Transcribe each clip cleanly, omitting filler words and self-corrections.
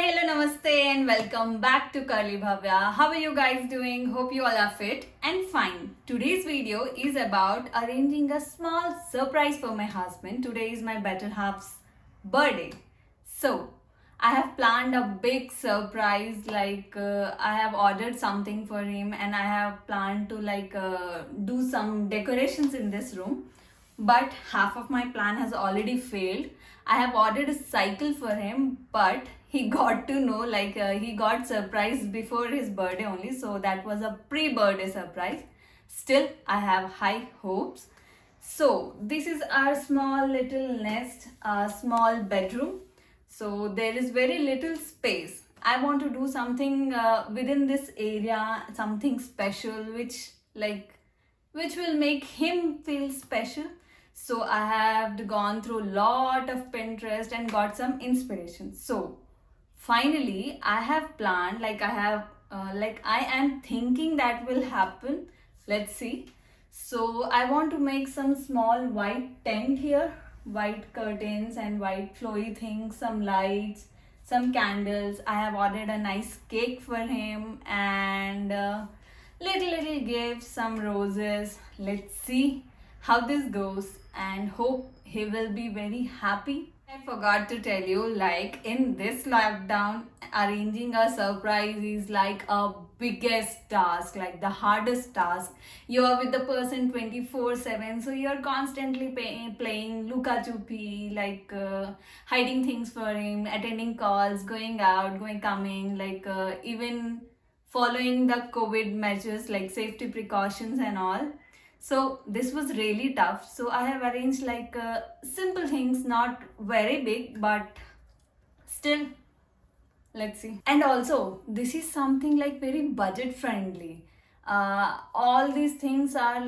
hello, namaste, and welcome back to Curly Bhavya. How are you guys doing? Hope you all are fit and fine. Today's video is about arranging a small surprise for my husband. Today is my better half's birthday. So, I have planned a big surprise, I have ordered something for him and I have planned to do some decorations in this room. But half of my plan has already failed. I have ordered a cycle for him, but he got to know he got surprised before his birthday only, so that was a pre-birthday surprise. Still, I have high hopes. So this is our small little nest, a small bedroom. So there is very little space. I want to do something within this area, something special, which will make him feel special. So I have gone through a lot of Pinterest and got some inspiration. So finally I have planned, I am thinking that will happen. Let's see. So I want to make some small white tent here, white curtains and white flowy things, some lights, some candles. I have ordered a nice cake for him and little gifts, some roses. Let's see how this goes and hope he will be very happy. I forgot to tell you, in this lockdown, arranging a surprise is like a biggest task, like the hardest task. You are with the person 24/7, so you're constantly playing Luka Chupi, hiding things for him, attending calls, going out, coming, even following the COVID measures like safety precautions and all. So this was really tough. So I have arranged simple things, not very big, but still, let's see. And also, this is something very budget friendly. All these things are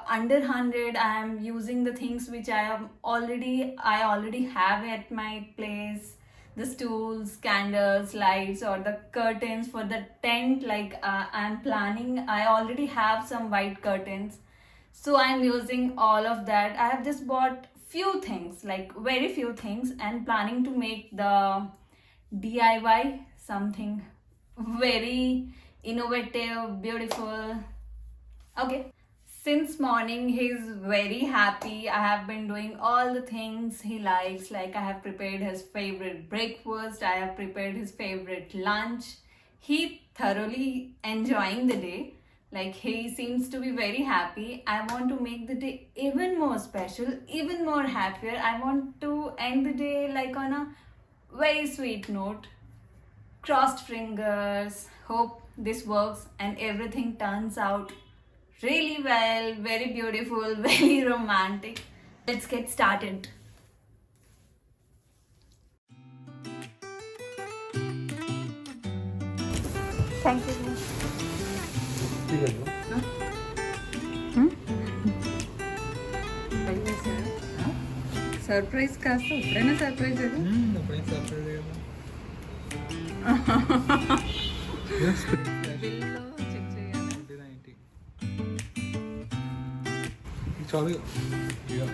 under 100. I am using the things which I already have at my place. The stools, candles, lights, or the curtains for the tent. I'm planning, I already have some white curtains, so I'm using all of that. I have just bought few things, very few things, and planning to make the DIY something very innovative, beautiful. Okay. Since morning, he's very happy. I have been doing all the things he likes. I have prepared his favorite breakfast. I have prepared his favorite lunch. He thoroughly enjoying the day. He seems to be very happy. I want to make the day even more special, even more happier. I want to end the day on a very sweet note. Crossed fingers. Hope this works and everything turns out really well, very beautiful, very romantic. Let's get started. Thank you. Surprise kaasa upprena surprise eda upprena surprise Sorry. Yeah,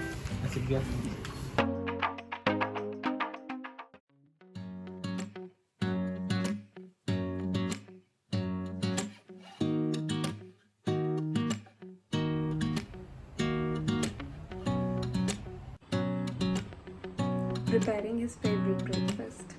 I said yes. Preparing his favorite breakfast.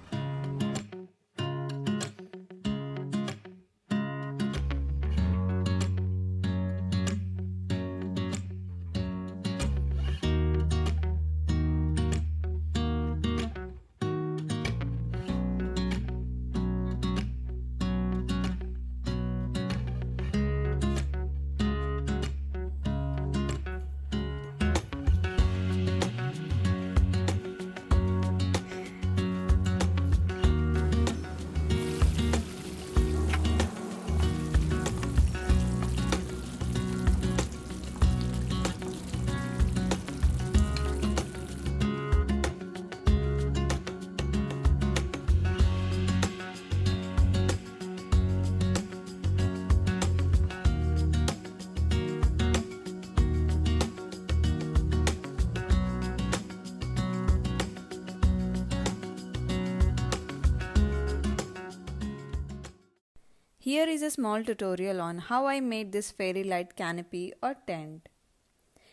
Here is a small tutorial on how I made this fairy light canopy or tent.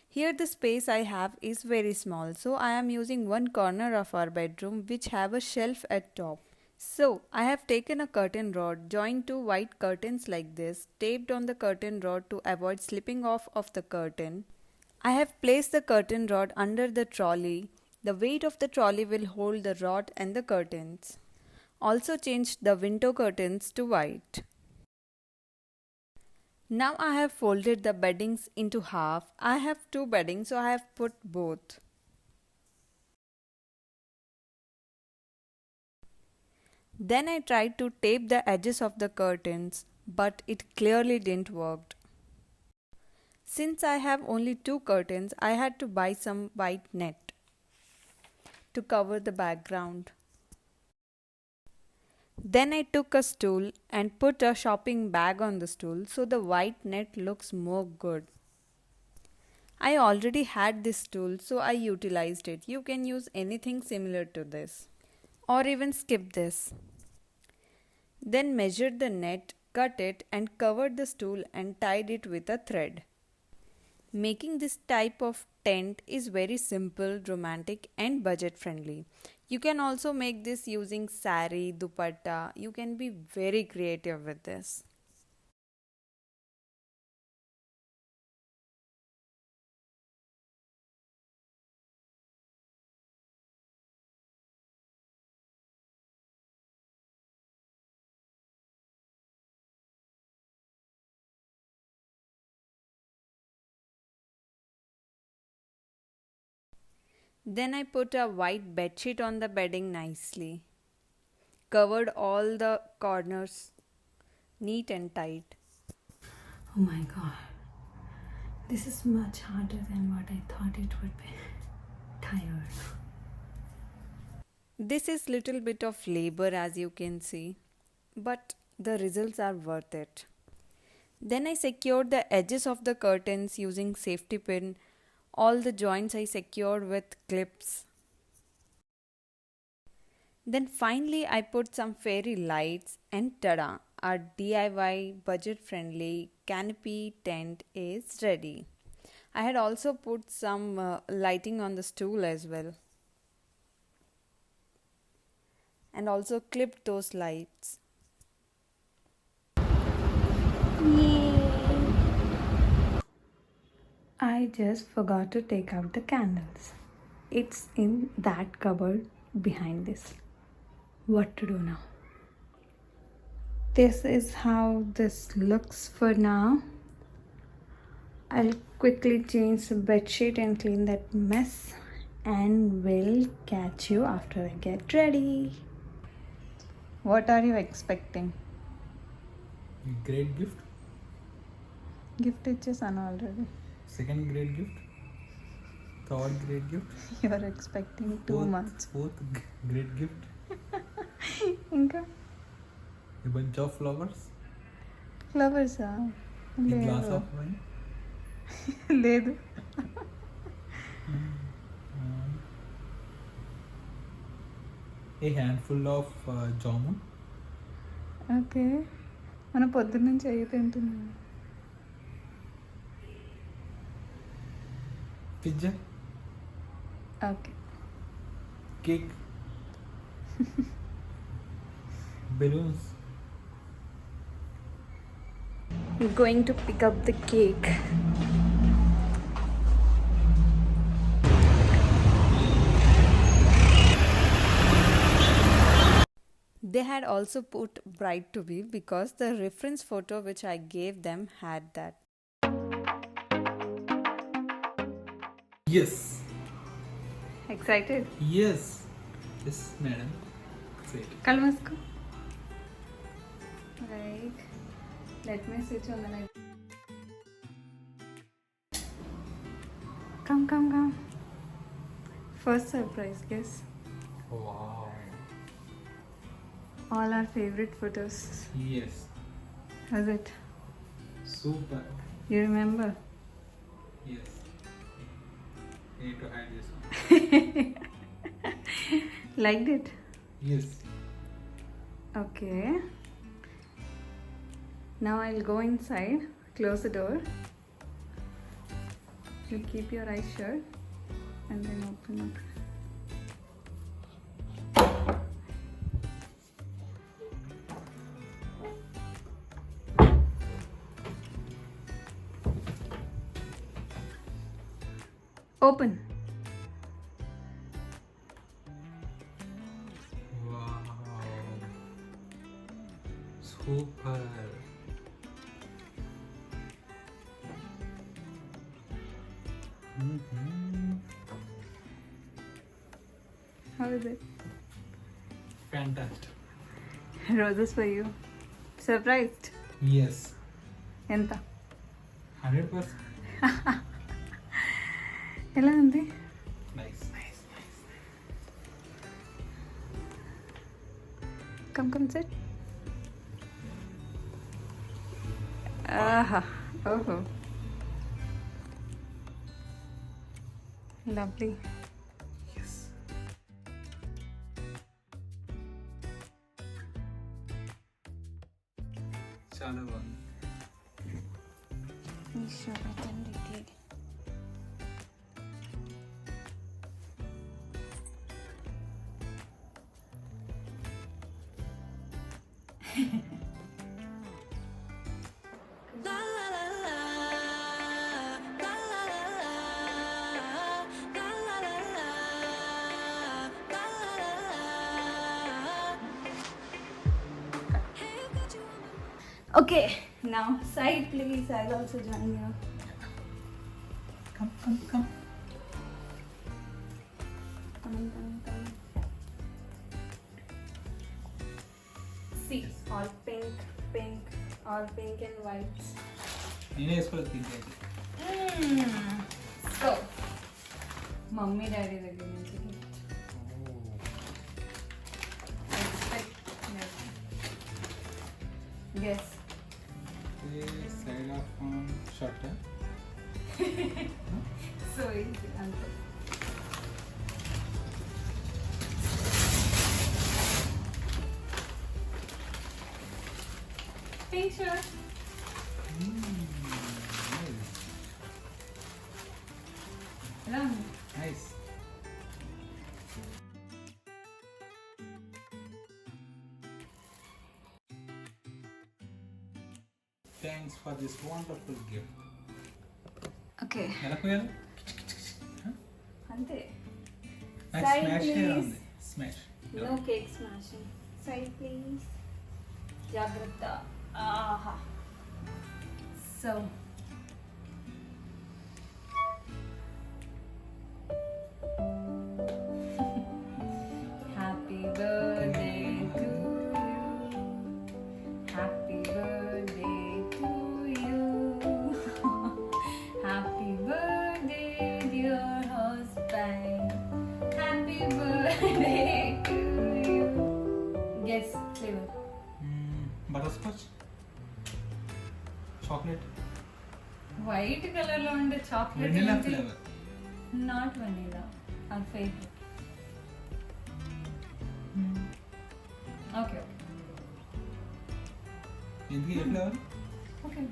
Here the space I have is very small, so I am using one corner of our bedroom which have a shelf at top. So I have taken a curtain rod, joined two white curtains like this, taped on the curtain rod to avoid slipping off of the curtain. I have placed the curtain rod under the trolley. The weight of the trolley will hold the rod and the curtains. Also changed the window curtains to white. Now I have folded the beddings into half. I have two beddings, so I have put both. Then I tried to tape the edges of the curtains, but it clearly didn't work. Since I have only two curtains, I had to buy some white net to cover the background. Then I took a stool and put a shopping bag on the stool so the white net looks more good. I already had this stool, so I utilized it. You can use anything similar to this or even skip this. Then measured the net, cut it and covered the stool and tied it with a thread. Making this type of tent is very simple, romantic and budget friendly. You can also make this using sari, dupatta. You can be very creative with this. Then I put a white bedsheet on the bedding nicely. Covered all the corners neat and tight. Oh my god, this is much harder than what I thought it would be. Tired. This is little bit of labor as you can see, but the results are worth it. Then I secured the edges of the curtains using safety pin. All the joints I secured with clips. Then finally I put some fairy lights and tada! Our DIY budget friendly canopy tent is ready. I had also put some lighting on the stool as well. And also clipped those lights. I just forgot to take out the candles. It's in that cupboard behind this. What to do now? This is how this looks for now. I'll quickly change the bedsheet and clean that mess, and will catch you after I get ready. What are you expecting? Great gift. Gift ichesanu already. Second great gift. Third great gift. You are expecting too much. Fourth great gift. Inka A bunch of flowers. flowers A glass of wine. లేదు A handful of jamun. Okay మన పొద్దున్నుంచి అయ్యి తింటున్నాం. Pizza. Okay Cake. Balloons. I'm going to pick up the cake. They had also put bride to be because the reference photo which I gave them had that. Yes. Excited? Yes. Yes, madam. Say it. Kal musko. Right. Let me switch on the light. Come, come, come. First surprise, guess. Wow. All our favorite photos. Yes. Was it? Super. You remember? Yes. You need to hide this one. Liked it? Yes. Okay. Now I'll go inside, close the door. You keep your eyes shut and then open up. Open. Wow. Super. How is it? Fantastic. Roses for you. Surprised? Yes. Enta? 100%. Ela undi? Nice. Come sit. Aha. Oh. Lovely. Yes. చాలా బాగుంది. Show it in detail. Okay, now side please. I'll also join you. Come. Come. See, all pink, all pink and white. నేనే వేసుకోలేదు తింటే. So, mummy daddy దగ్గర నుంచి guess. Side of shirt. So easy అంతే. Pink shirt. ఎలా ఉంది? Nice. Thanks for this wonderful gift. Okay ఎలా పోయాలి? అంతే. Nice Side smash here please. on the smash. No cake smashing. Side please. జాగ్రత్త. ఆహా. So. Happy birthday to you. Happy birthday to you. Happy birthday, dear husband. Happy birthday to you. Guess flavor. Butterscotch. Chocolate. White color lo unde chocolate Vanilla ఏంటి? flavor. Not vanilla. Our favorite. Okay. ఎందుకు ఏ flavour? Okay.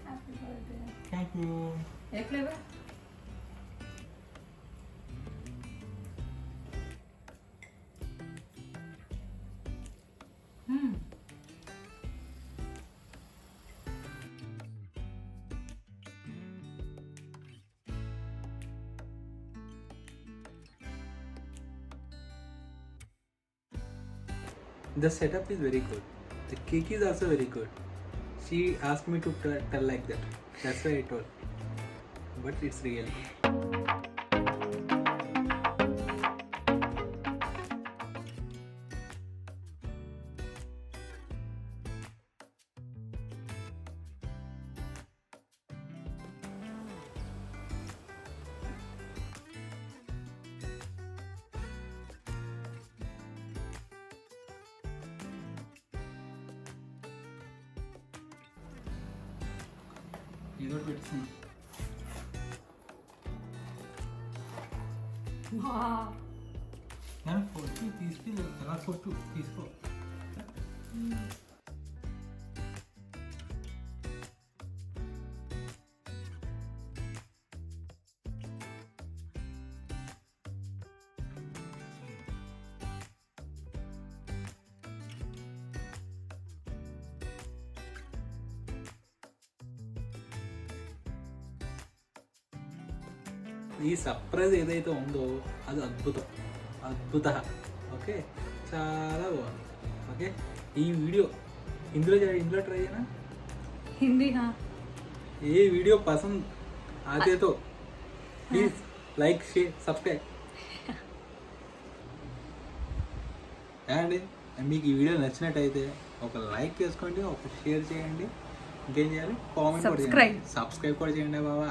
Happy birthday. Thank you. ఏ flavour? The setup is very good. The cake is also very good. She asked me to tell like that. That's why I told. But it's real. ఏదో పెట్టుకున్నా. Wow. తీసుకెళ్ళి ఎలా కొట్టు తీసుకో. ఈ surprise ఏదైతే ఉందో అది అద్భుత. ఓకే, చాలా బాగుంది. ఓకే, ఈ వీడియో ఇందులో ట్రై చేయనా. हिंदी हाँ. ये वीडियो पसंद आते तो प्लीज लाइक शेयर सब्सक्राइब. అండి మీకు ఈ వీడియో నచ్చినట్టయితే ఒక లైక్ చేసుకోండి, ఒక షేర్ చేయండి, ఇంకేం చేయాలి, కామెంట్ కూడా చేయండి, సబ్స్క్రైబ్ కూడా చేయండి బాబా.